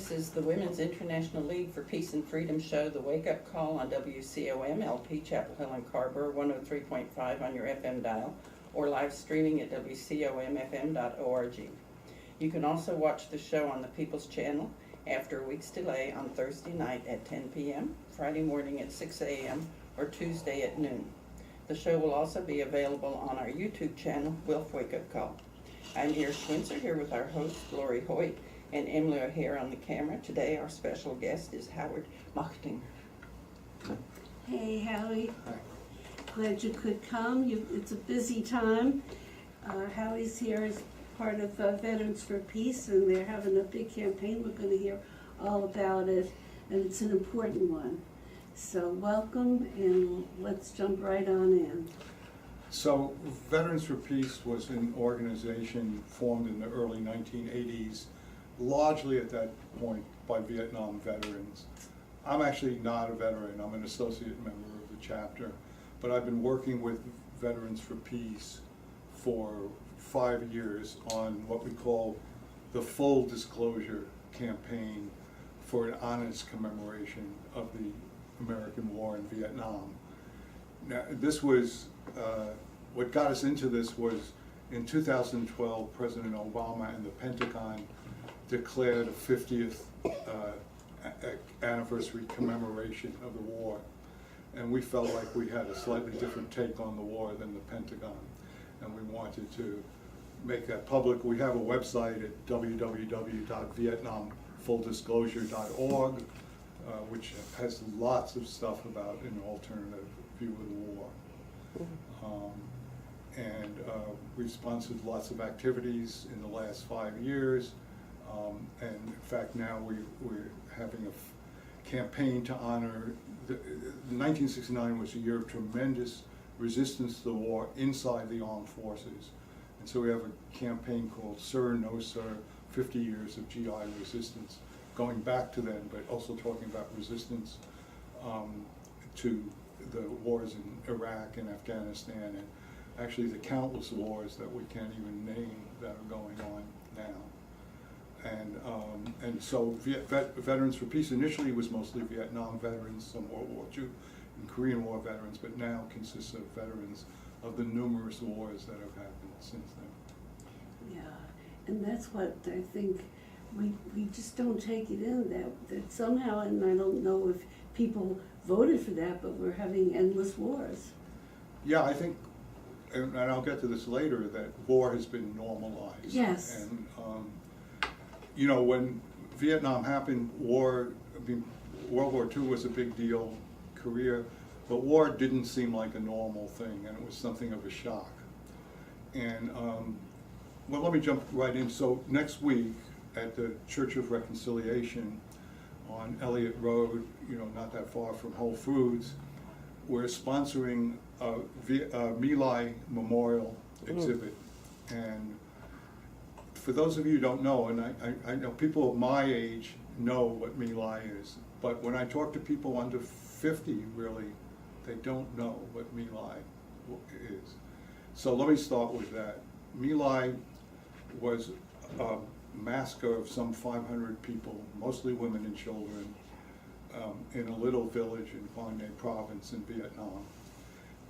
This is the Women's International League for Peace and Freedom show, The Wake Up Call on WCOM, LP, Chapel Hill and Carver, 103.5 on your FM dial, or live streaming at WCOMFM.org. You can also watch the show on the People's Channel after a week's delay on Thursday night at 10 p.m., Friday morning at 6 a.m., or Tuesday at noon. The show will also be available on our YouTube channel, Wilf Wake Up Call. I'm Ear Swincer here with our host, Lori Hoyt, and Emily O'Hare on the camera. Today our special guest is Howard Machtinger. Hey, Howie. Hi. Glad you could come. It's a busy time. Howie's here as part of Veterans for Peace, and they're having a big campaign. We're going to hear all about it, and it's an important one. So welcome, and let's jump right on in. So Veterans for Peace was an organization formed in the early 1980s, largely at that point by Vietnam veterans. I'm actually not a veteran, I'm an associate member of the chapter, but I've been working with Veterans for Peace for 5 years on what we call the full disclosure campaign for an honest commemoration of the American war in Vietnam. Now, this was, what got us into this was in 2012, President Obama and the Pentagon declared a 50th anniversary commemoration of the war. And we felt like we had a slightly different take on the war than the Pentagon. And we wanted to make that public. We have a website at www.vietnamfulldisclosure.org, which has lots of stuff about an alternative view of the war. We've sponsored lots of activities in the last 5 years. And in fact, now we're having a campaign to honor, 1969 was a year of tremendous resistance to the war inside the armed forces. And so we have a campaign called Sir, No Sir, 50 Years of GI Resistance, going back to then, but also talking about resistance to the wars in Iraq and Afghanistan, and actually the countless wars that we can't even name that are going on now. And so Veterans for Peace initially was mostly Vietnam veterans, some World War II and Korean War veterans, but now consists of veterans of the numerous wars that have happened since then. Yeah, and that's what I think we just don't take it in, that somehow, and I don't know if people voted for that, but we're having endless wars. Yeah, I think, and I'll get to this later, that war has been normalized. Yes. And you know, when Vietnam happened, World War II was a big deal, Korea, but war didn't seem like a normal thing, and it was something of a shock. And well, let me jump right in. So next week at the Church of Reconciliation on Elliott Road, you know, not that far from Whole Foods, we're sponsoring a My Lai Memorial exhibit. And for those of you who don't know, and I know people of my age know what My Lai is, but when I talk to people under 50, really, they don't know what My Lai is. So let me start with that. My Lai was a massacre of some 500 people, mostly women and children, in a little village in Quang Nguyen province in Vietnam.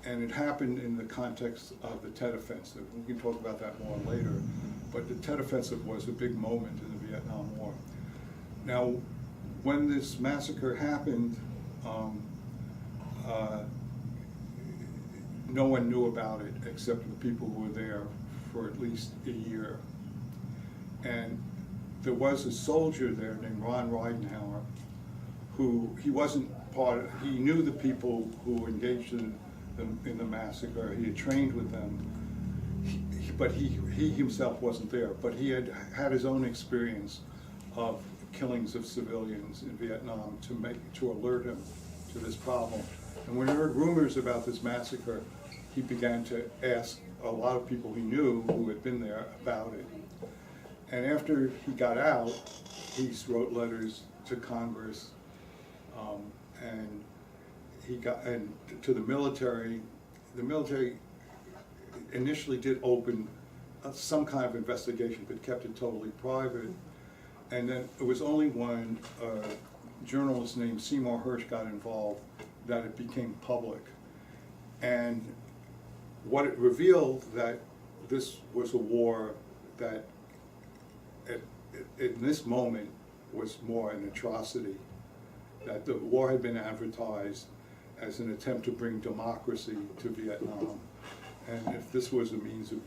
And it happened in the context of the Tet Offensive. We can talk about that more later. But the Tet Offensive was a big moment in the Vietnam War. Now, when this massacre happened, no one knew about it except the people who were there for at least a year. And there was a soldier there named Ron Ridenhour, who he knew the people who engaged in the massacre. He had trained with them, but he himself wasn't there. But he had had his own experience of killings of civilians in Vietnam to alert him to this problem. And when he heard rumors about this massacre, he began to ask a lot of people he knew who had been there about it. And after he got out, he wrote letters to Congress, and to the military. The military initially did open some kind of investigation, but kept it totally private. And then it was only when a journalist named Seymour Hersh got involved that it became public. And what it revealed, that this was a war that in this moment was more an atrocity, that the war had been advertised as an attempt to bring democracy to Vietnam. And if this was a means of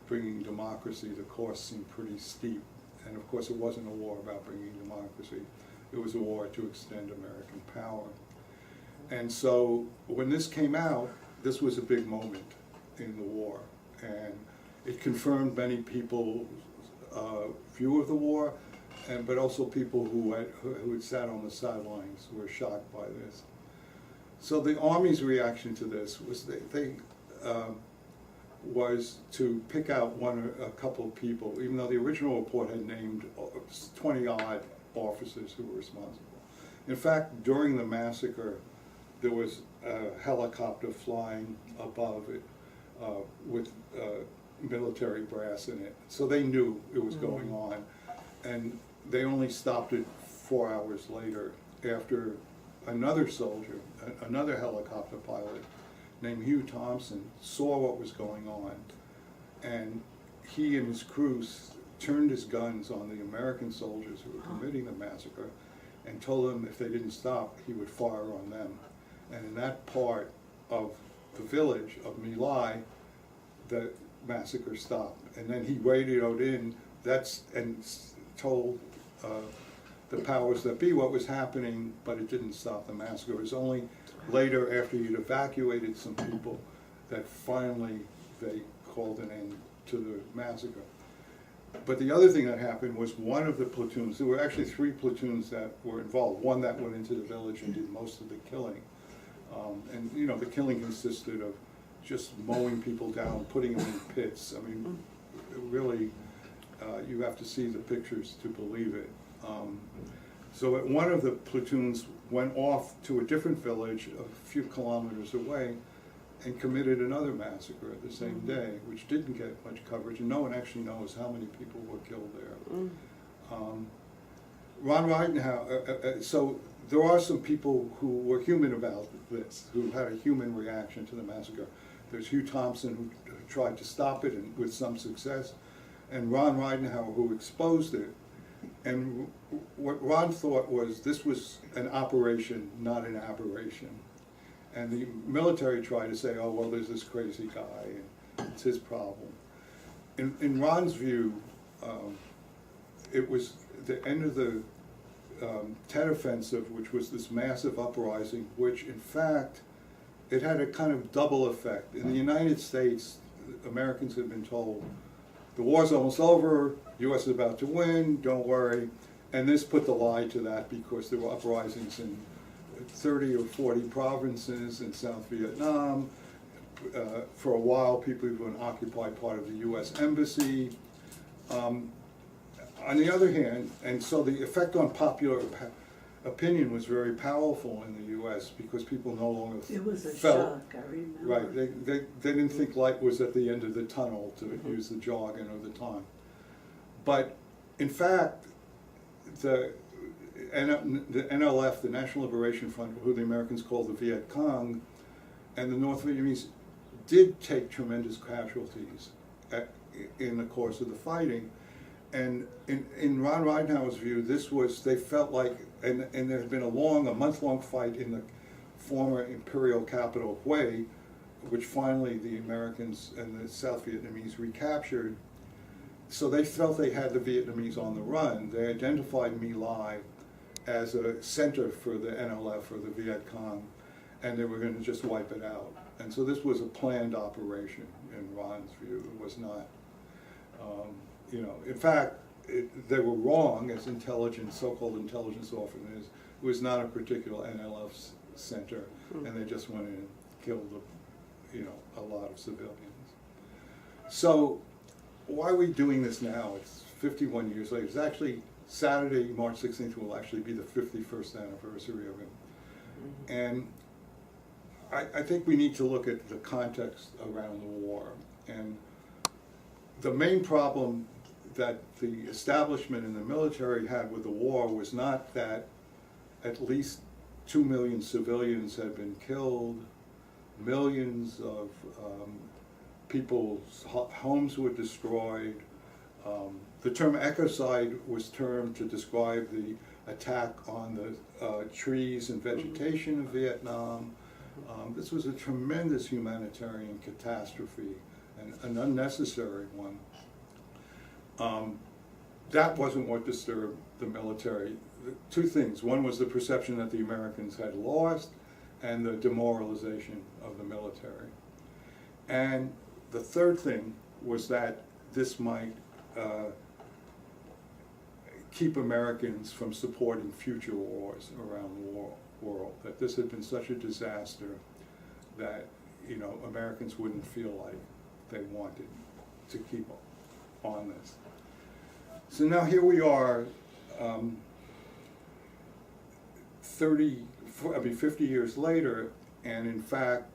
bringing democracy, the cost seemed pretty steep. And of course, it wasn't a war about bringing democracy. It was a war to extend American power. And so when this came out, this was a big moment in the war. And it confirmed many people's view of the war, but also people who had sat on the sidelines were shocked by this. So the Army's reaction to this was was to pick out a couple of people, even though the original report had named 20-odd officers who were responsible. In fact, during the massacre, there was a helicopter flying above it with military brass in it. So they knew it was going on. And they only stopped it 4 hours later after another soldier, another helicopter pilot named Hugh Thompson, saw what was going on. And he and his crew turned his guns on the American soldiers who were committing the massacre and told them if they didn't stop, he would fire on them. And in that part of the village of My Lai, the massacre stopped. And then he radioed in and told the powers that be what was happening, but it didn't stop the massacre. It was only later, after he'd evacuated some people, that finally they called an end to the massacre. But the other thing that happened was one of the platoons, there were actually 3 platoons that were involved, one that went into the village and did most of the killing. And you know, the killing consisted of just mowing people down, putting them in pits. I mean, really, you have to see the pictures to believe it. So one of the platoons went off to a different village a few kilometers away and committed another massacre the same day, which didn't get much coverage, and no one actually knows how many people were killed there. Ron Ridenour, so there are some people who were human about this, who had a human reaction to the massacre. There's Hugh Thompson, who tried to stop it and with some success, and Ron Ridenour, who exposed it. And what Ron thought was this was an operation, not an aberration. And the military tried to say, oh, well, there's this crazy guy, and it's his problem. In Ron's view, it was the end of the Tet Offensive, which was this massive uprising, which in fact, it had a kind of double effect. In the United States, Americans had been told, the war's almost over, U.S. is about to win, don't worry. And this put the lie to that because there were uprisings in 30 or 40 provinces in South Vietnam. For a while, people even occupied part of the U.S. Embassy. On the other hand, and so the effect on popular opinion was very powerful in the U.S. because people no longer It was a felt, shock, I remember. right, they didn't think light was at the end of the tunnel, to use the jargon of the time. But in fact, the NLF, the National Liberation Front, who the Americans called the Viet Cong, and the North Vietnamese did take tremendous casualties in the course of the fighting. And in Ron Ridenour's view, this was, they felt like, and there had been a month-long fight in the former imperial capital, Hue, which finally the Americans and the South Vietnamese recaptured. So they felt they had the Vietnamese on the run. They identified My Lai as a center for the NLF or the Viet Cong, and they were going to just wipe it out. And so this was a planned operation in Ron's view. It was not, you know, in fact, they were wrong, as intelligence, so-called intelligence often is. It was not a particular NLF center, and they just went in and killed, you know, a lot of civilians. So why are we doing this now? It's 51 years later. It's actually Saturday, March 16th will actually be the 51st anniversary of it. And I think we need to look at the context around the war. And the main problem that the establishment and the military had with the war was not that at least 2 million civilians had been killed, millions of people's homes were destroyed. The term ecocide was termed to describe the attack on the trees and vegetation of Vietnam. This was a tremendous humanitarian catastrophe, and an unnecessary one. That wasn't what disturbed the military. Two things. One was the perception that the Americans had lost, and the demoralization of the military. And the third thing was that this might keep Americans from supporting future wars around the world, that this had been such a disaster that, you know, Americans wouldn't feel like they wanted to keep on this. So now here we are, 50 years later, and in fact,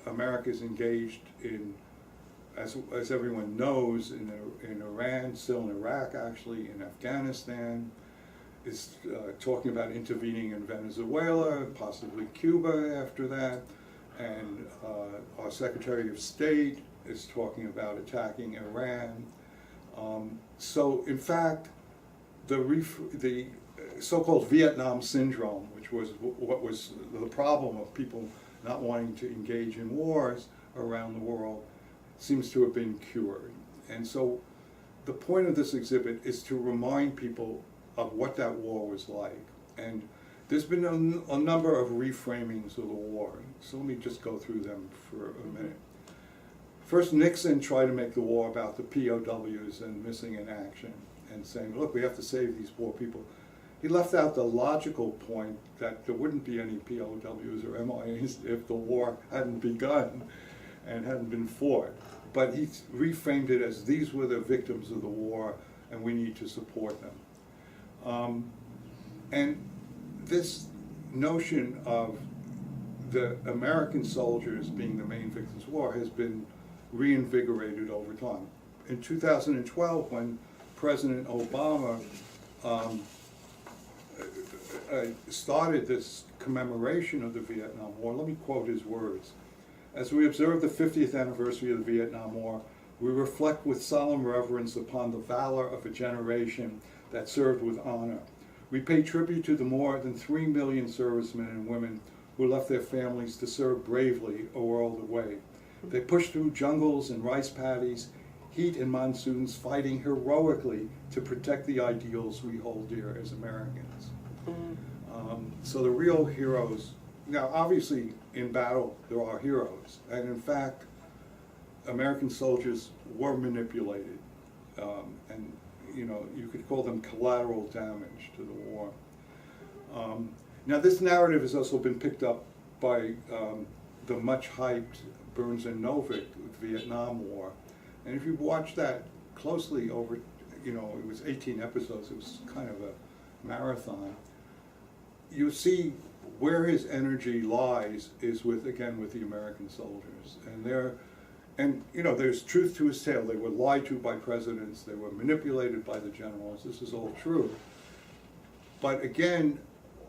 America is engaged in, as everyone knows, in Iran, still in Iraq actually, in Afghanistan, is talking about intervening in Venezuela, possibly Cuba after that, and our Secretary of State is talking about attacking Iran. So in fact, the so-called Vietnam syndrome, which was what was the problem of people not wanting to engage in wars around the world, seems to have been cured. And so the point of this exhibit is to remind people of what that war was like. And there's been a number of reframings of the war. So let me just go through them for a minute. First, Nixon tried to make the war about the POWs and missing in action, and saying, look, we have to save these poor people. He left out the logical point that there wouldn't be any POWs or MIAs if the war hadn't begun and hadn't been fought. But he reframed it as these were the victims of the war and we need to support them. And this notion of the American soldiers being the main victims of war has been reinvigorated over time. In 2012, when President Obama started this commemoration of the Vietnam War, let me quote his words. As we observe the 50th anniversary of the Vietnam War, we reflect with solemn reverence upon the valor of a generation that served with honor. We pay tribute to the more than 3 million servicemen and women who left their families to serve bravely a world away. They pushed through jungles and rice paddies, heat and monsoons, fighting heroically to protect the ideals we hold dear as Americans. So the real heroes, now obviously in battle there are heroes, and in fact American soldiers were manipulated, and you know, you could call them collateral damage to the war. Now this narrative has also been picked up by the much hyped Burns and Novick Vietnam War, and if you watch that closely over, you know, it was 18 episodes, it was kind of a marathon, you see where his energy lies is with, again, with the American soldiers. And you know, there's truth to his tale. They were lied to by presidents, they were manipulated by the generals, this is all true. But again,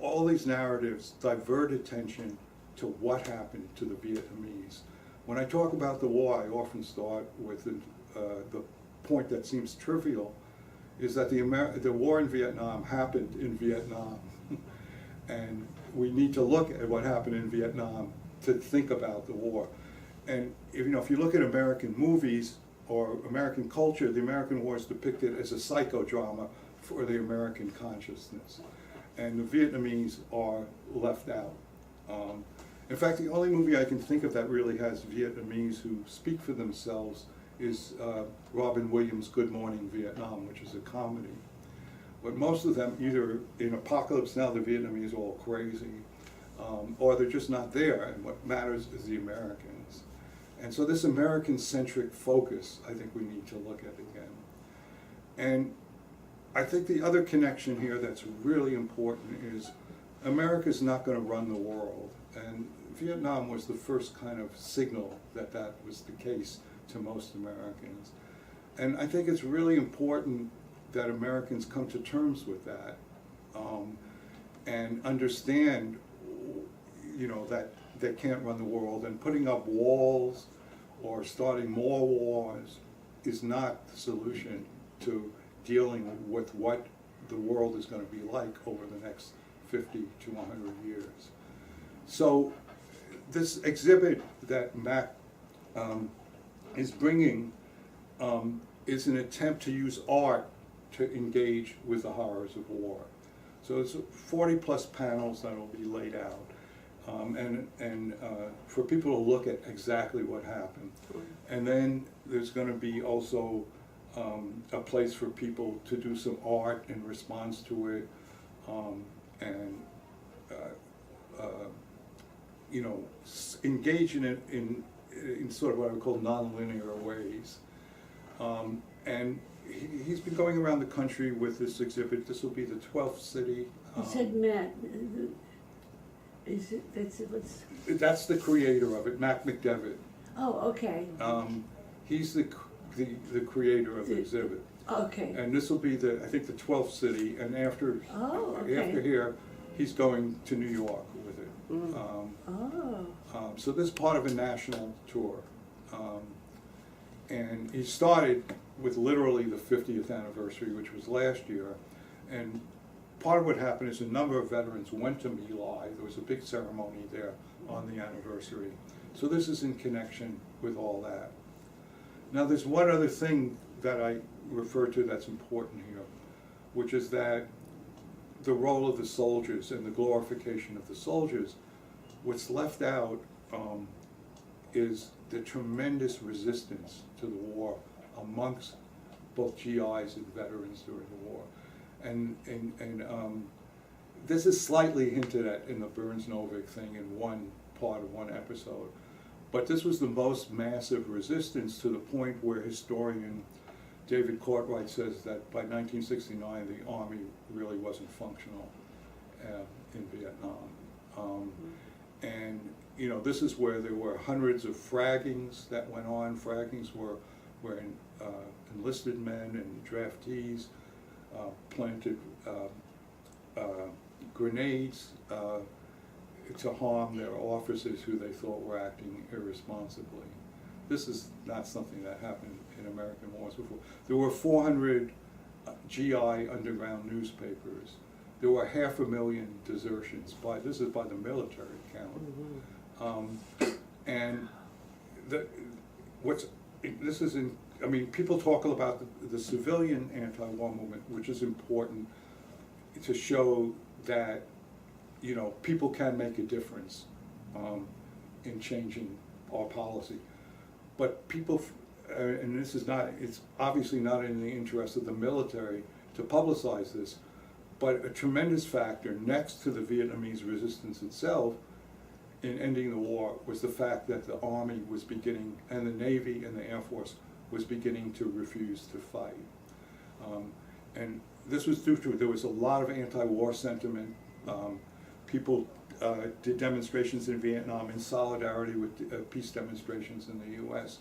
all these narratives divert attention to what happened to the Vietnamese. When I talk about the war, I often start with the point that seems trivial, is that the war in Vietnam happened in Vietnam. And we need to look at what happened in Vietnam to think about the war. And if you look at American movies or American culture, the American war is depicted as a psychodrama for the American consciousness. And the Vietnamese are left out. In fact, the only movie I can think of that really has Vietnamese who speak for themselves is Robin Williams' Good Morning Vietnam, which is a comedy. But most of them, either in Apocalypse Now, the Vietnamese are all crazy, or they're just not there, and what matters is the Americans. And so this American-centric focus, I think we need to look at again. And I think the other connection here that's really important is America's not going to run the world. And Vietnam was the first kind of signal that that was the case to most Americans. And I think it's really important that Americans come to terms with that, and understand, that they can't run the world, and putting up walls or starting more wars is not the solution to dealing with what the world is going to be like over the next 50 to 100 years. So this exhibit that Mac is bringing is an attempt to use art to engage with the horrors of war. So it's 40 plus panels that will be laid out, and for people to look at exactly what happened. And then there's going to be also a place for people to do some art in response to it, and engage in it in sort of what I would call nonlinear ways. And he's been going around the country with this exhibit. This will be the 12th city. You said Matt. Is it? That's the creator of it, Mac McDevitt. Oh, okay. He's the creator of the exhibit. Okay. And this will be I think the 12th city. And after here, he's going to New York with it. So this is part of a national tour. And he started with literally the 50th anniversary, which was last year. And part of what happened is a number of veterans went to My Lai. There was a big ceremony there on the anniversary. So this is in connection with all that. Now there's one other thing that I refer to that's important here, which is that the role of the soldiers and the glorification of the soldiers. What's left out is the tremendous resistance to the war amongst both GIs and veterans during the war. And this is slightly hinted at in the Burns-Novick thing in one part of one episode. But this was the most massive resistance, to the point where historian David Courtwright says that by 1969 the Army really wasn't functional in Vietnam. And this is where there were hundreds of fraggings that went on. Fraggings were enlisted men and draftees planted grenades to harm their officers who they thought were acting irresponsibly. This is not something that happened in American wars before. There were 400 GI underground newspapers. There were 500,000 desertions. This is by the military count. And people talk about the civilian anti-war movement, which is important to show that people can make a difference in changing our policy. But people, and it's obviously not in the interest of the military to publicize this, but a tremendous factor next to the Vietnamese resistance itself in ending the war was the fact that the Army was beginning, and the Navy and the Air Force was beginning to refuse to fight. And this was due to, there was a lot of anti-war sentiment. People did demonstrations in Vietnam in solidarity with peace demonstrations in the US.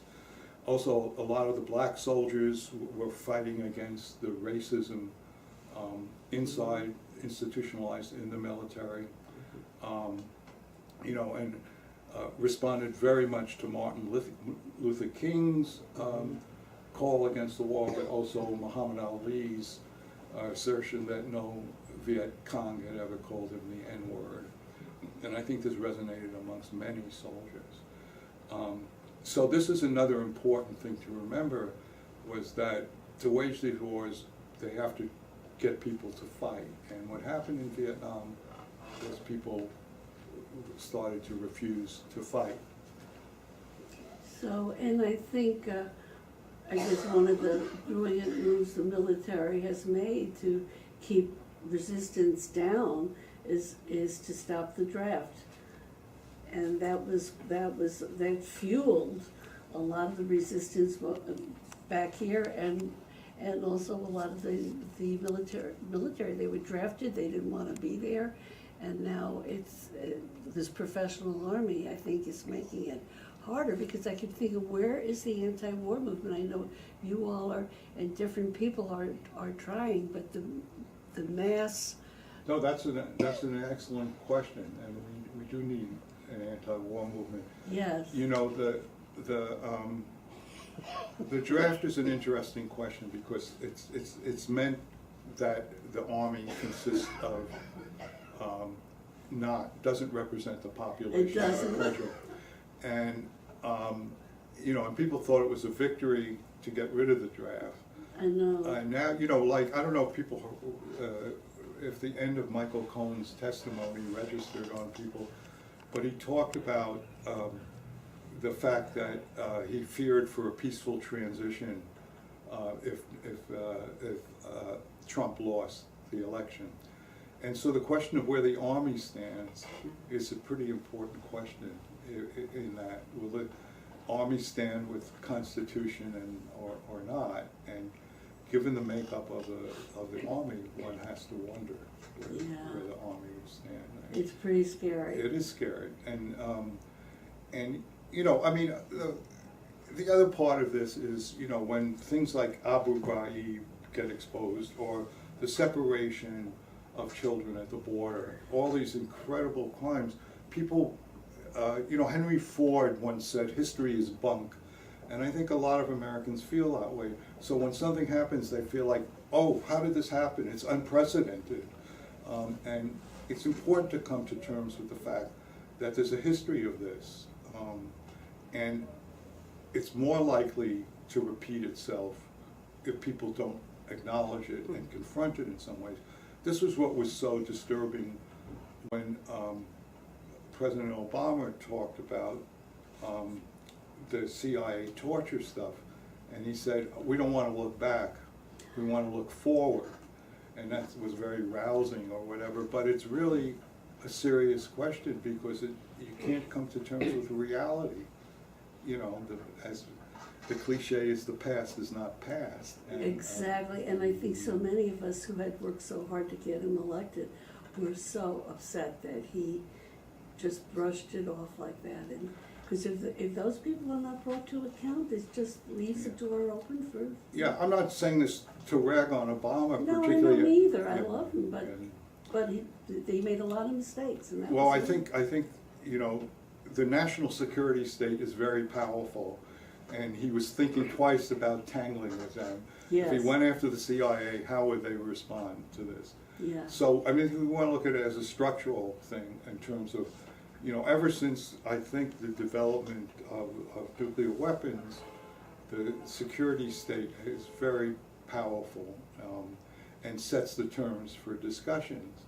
Also, a lot of the black soldiers were fighting against the racism inside, institutionalized in the military, and responded very much to Martin Luther King's call against the war, but also Muhammad Ali's assertion that no Viet Cong had ever called him the N-word. And I think this resonated amongst many soldiers. So this is another important thing to remember, was that to wage these wars, they have to get people to fight. And what happened in Vietnam was people started to refuse to fight. So, and I think, I guess one of the brilliant moves the military has made to keep resistance down is to stop the draft. And that fueled a lot of the resistance back here, and also a lot of the military. They were drafted, they didn't want to be there, and now it's this professional army, I think, is making it harder, because I keep thinking, where is the anti-war movement? I know you all are, and different people are trying, but the mass. No, that's an excellent question, and we do need an anti-war movement. Yes. You know, the draft is an interesting question because it's meant that the Army consists of doesn't represent the population of the country. And you know, and people thought it was a victory to get rid of the draft. I know. And now, you know, like, I don't know if people, if the end of Michael Cohen's testimony registered on people, but he talked about the fact that he feared for a peaceful transition if Trump lost the election. And so the question of where the Army stands is a pretty important question in that. Will the Army stand with Constitution or not? And given the makeup of the Army, one has to wonder where the Army will stand. It's pretty scary. It is scary. And you know, I mean, the other part of this is, you know, when things like Abu Ghraib get exposed, or the separation of children at the border, all these incredible crimes, people, you know, Henry Ford once said, history is bunk. And I think a lot of Americans feel that way. So when something happens, they feel like, oh, how did this happen? It's unprecedented. And it's important to come to terms with the fact that there's a history of this. And it's more likely to repeat itself if people don't acknowledge it and confront it in some ways. This was what was so disturbing when President Obama talked about the CIA torture stuff. And he said, we don't want to look back, we want to look forward. And that was very rousing or whatever, but it's really a serious question because you can't come to terms with reality. You know, as the cliche is, the past is not past. And, exactly, and I think so many of us who had worked so hard to get him elected were so upset that he just brushed it off like that. And because if those people are not brought to account, it just leaves the door open for. Yeah, I'm not saying this to rag on Obama No, particularly. I don't either. I love him, but he made a lot of mistakes, and that Well, was I think you know, the national security state is very powerful, and he was thinking twice about tangling with them. Yes. If he went after the CIA, how would they respond to this? Yeah. So, I mean, we want to look at it as a structural thing in terms of, you know, ever since I think the development of nuclear weapons, the security state is very powerful and sets the terms for discussions.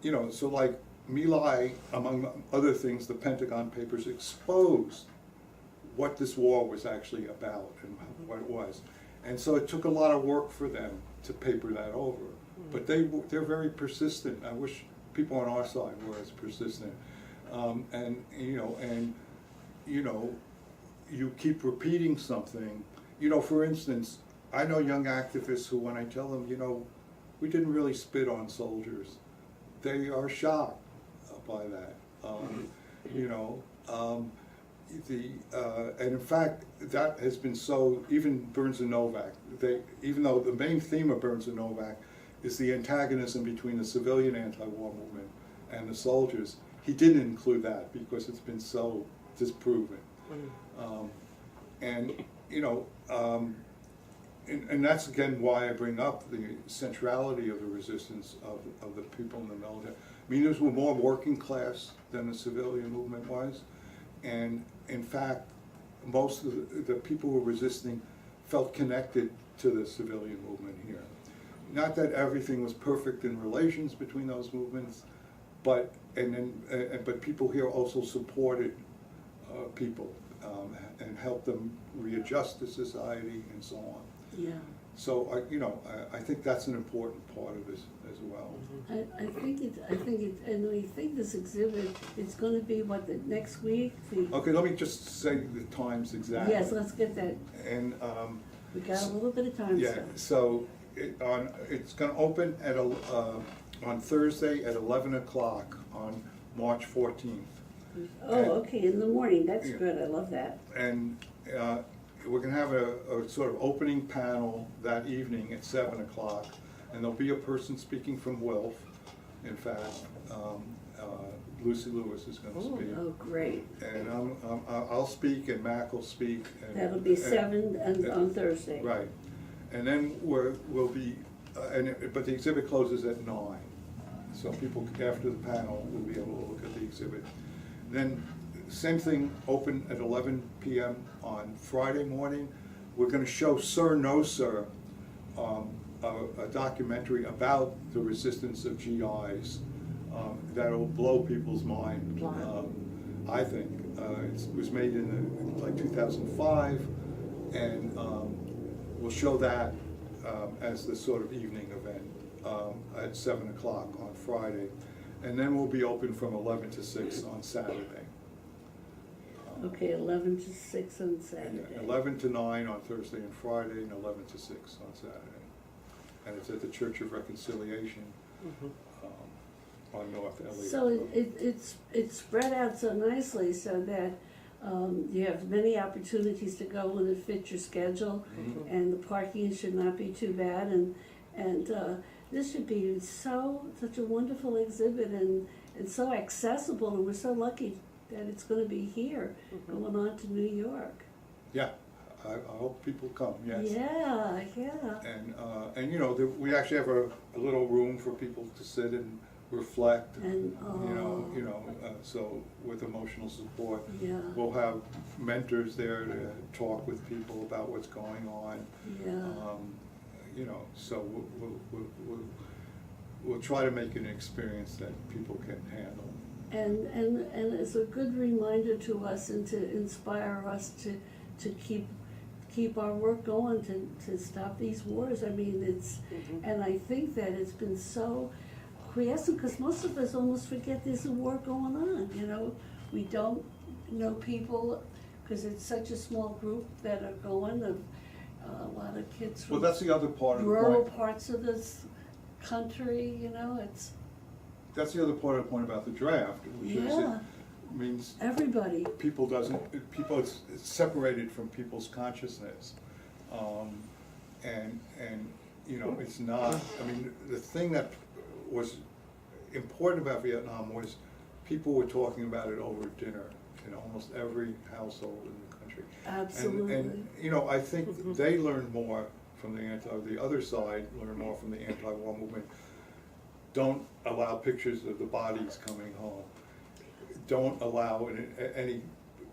You know, so like My Lai, among other things, the Pentagon Papers exposed what this war was actually about and what it was. And so it took a lot of work for them to paper that over. But they're very persistent. I wish people on our side were as persistent. And you keep repeating something. You know, for instance, I know young activists who, when I tell them, you know, we didn't really spit on soldiers, they are shocked by that. You know, and in fact, that has been so, even Burns and Novak, even though the main theme of Burns and Novak is the antagonism between the civilian anti-war movement and the soldiers, he didn't include that because it's been so disproven. And, you know, and that's again why I bring up the centrality of the resistance of the people in the military. I mean, those were more working class than the civilian movement was. And in fact, most of the people who were resisting felt connected to the civilian movement here. Not that everything was perfect in relations between those movements, but people here also supported people and helped them readjust to society and so on. Yeah. So I think that's an important part of this as well. I think this exhibit, it's going to be the next week. Okay, let me just say the times exactly. Yes, let's get that. And We got a little bit of time. yeah, so it's going to open at on Thursday at 11 o'clock on March 14th. Oh, okay, in the morning, that's Yeah. good, I love that. And we're gonna have a sort of opening panel that evening at 7 o'clock, and there'll be a person speaking from Wilf, in fact. Lucy Lewis is gonna speak. Oh, great. And I'll speak, and Mac will speak. That'll be 7 and on Thursday. Right. And then we'll be, but the exhibit closes at 9. So people, after the panel, will be able to look at the exhibit. Then, same thing, open at 11 p.m. on Friday morning. We're gonna show Sir No Sir, a documentary about the resistance of GIs that'll blow people's mind, I think. It was made in like 2005, and we'll show that as the sort of evening event at 7 o'clock on Friday. And then we'll be open from 11 to 6 on Saturday. Okay, 11 to 6 on Saturday. 11 to 9 on Thursday and Friday, and 11 to 6 on Saturday. And it's at the Church of Reconciliation on North Elliott. So it's spread out so nicely so that you have many opportunities to go when it fits your schedule, and the parking should not be too bad, and this should be such a wonderful exhibit, and so accessible, and we're so lucky that it's going to be here, going on to New York. Yeah, I hope people come, yes. Yeah. And you know, we actually have a little room for people to sit and reflect, And, so with emotional support. Yeah. We'll have mentors there to talk with people about what's going on. Yeah. So we'll try to make it an experience that people can handle. And it's a good reminder to us and to inspire us to keep our work going, to stop these wars. I mean, and I think that it's been so quiescent, because most of us almost forget there's a war going on, We don't know people, because it's such a small group that are going, a lot of kids Well, from that's the other part of the rural point. parts of this country, it's, That's the other part of the point about the draft, which is yeah, it means everybody. people it's separated from people's consciousness. It's not, the thing that was important about Vietnam was people were talking about it over dinner in almost every household in the country. Absolutely. And I think they learned more from the other side learned more from the anti-war movement. Don't allow pictures of the bodies coming home. Don't allow any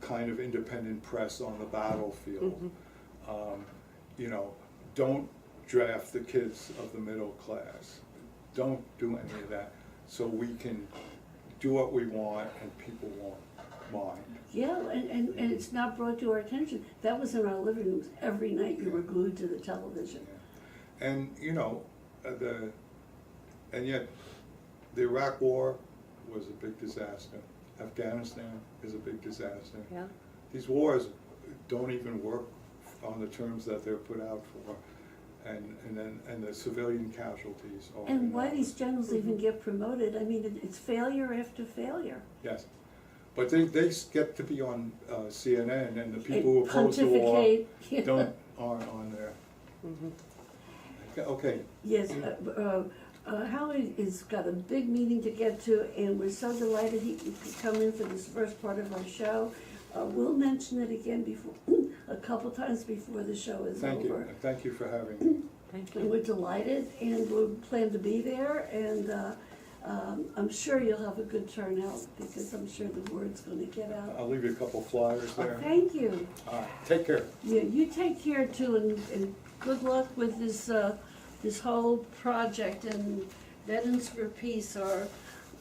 kind of independent press on the battlefield. Don't draft the kids of the middle class. Don't do any of that, so we can do what we want and people won't mind. Yeah, and it's not brought to our attention. That was in our living rooms. Every night you were glued to the television. Yeah. And and yet the Iraq War was a big disaster. Afghanistan is a big disaster. Yeah. These wars don't even work on the terms that they're put out for, and the civilian casualties are. And why enormous. these generals even get promoted? I mean, it's failure after failure. Yes, but they get to be on CNN, and the people who oppose the war Pontificate. aren't on there. Okay. Yes, Howard has got a big meeting to get to, and we're so delighted he could come in for this first part of our show. We'll mention it again a couple times before the show is over. Thank you for having me. Thank you. And we're delighted, and we plan to be there, and I'm sure you'll have a good turnout, because I'm sure the word's going to get out. I'll leave you a couple flyers there. Thank you. Take care. Yeah, you take care too, and good luck with this whole project. And Veterans for Peace are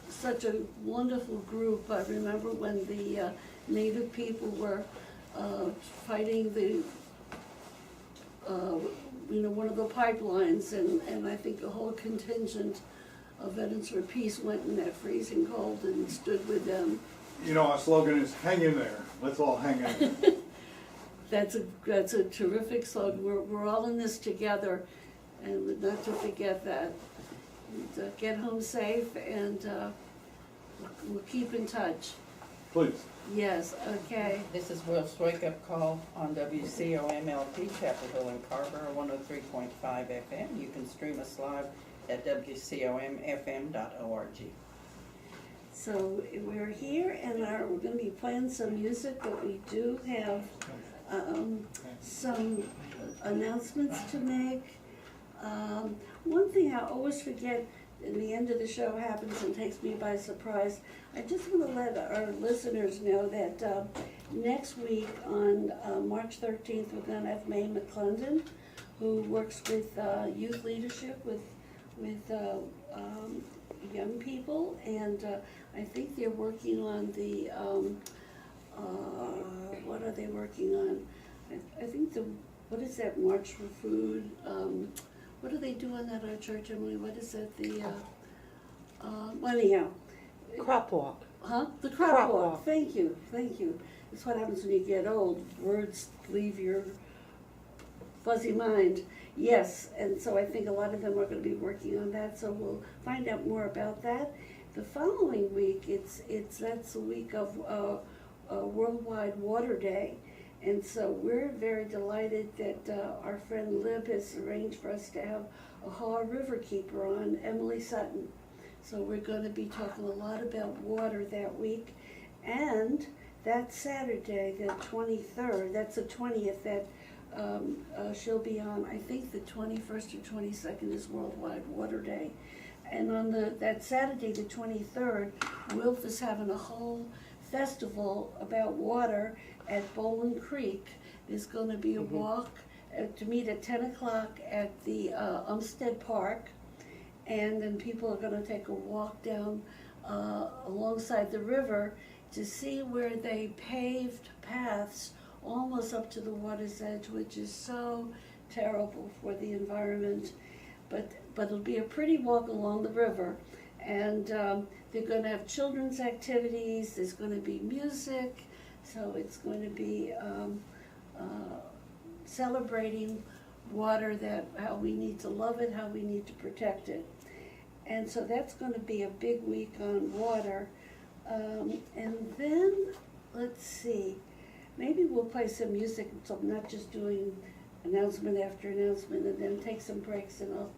such a wonderful group. I remember when the Native people were fighting one of the pipelines, and I think the whole contingent of Veterans for Peace went in that freezing cold and stood with them. Our slogan is "Hang in there." Let's all hang in there. That's a terrific slogan. We're all in this together, and not to forget that. And, get home safe, and we'll keep in touch. Please. Yes, okay. This is Will's Wake Up Call on WCOM LP, Chapel Hill and Carver, 103.5 FM. You can stream us live at WCOMFM.org. So we're here and we're gonna be playing some music, but we do have some announcements to make. One thing I always forget, and the end of the show happens and takes me by surprise. I just want to let our listeners know that next week on March 13th, we're going to have Mae McClendon, who works with youth leadership with young people, and I think they're working on the, what are they working on? I think what is that, March for Food? What do they do on that at our church, Emily? What is that, well, anyhow. Crop walk. Huh? The crop walk. Thank you. That's what happens when you get old. Words leave your fuzzy mind. Yes, and so I think a lot of them are going to be working on that, so we'll find out more about that. The following week, that's the week of Worldwide Water Day. And so we're very delighted that our friend Lib has arranged for us to have a Haw River keeper on, Emily Sutton. So we're going to be talking a lot about water that week. And that Saturday, the 23rd, that's the 20th, that she'll be on, I think the 21st or 22nd is Worldwide Water Day. And on that Saturday, the 23rd, Wilf is having a whole festival about water at Bowling Creek. There's going to be a walk to meet at 10 o'clock at the Umstead Park, and then people are going to take a walk down alongside the river to see where they paved paths almost up to the water's edge, which is so terrible for the environment. But it'll be a pretty walk along the river, and they're going to have children's activities. There's going to be music, so it's going to be celebrating water, how we need to love it, how we need to protect it. And so that's going to be a big week on water. And then, let's see, maybe we'll play some music, so I'm not just doing announcement after announcement, and then take some breaks, and I'll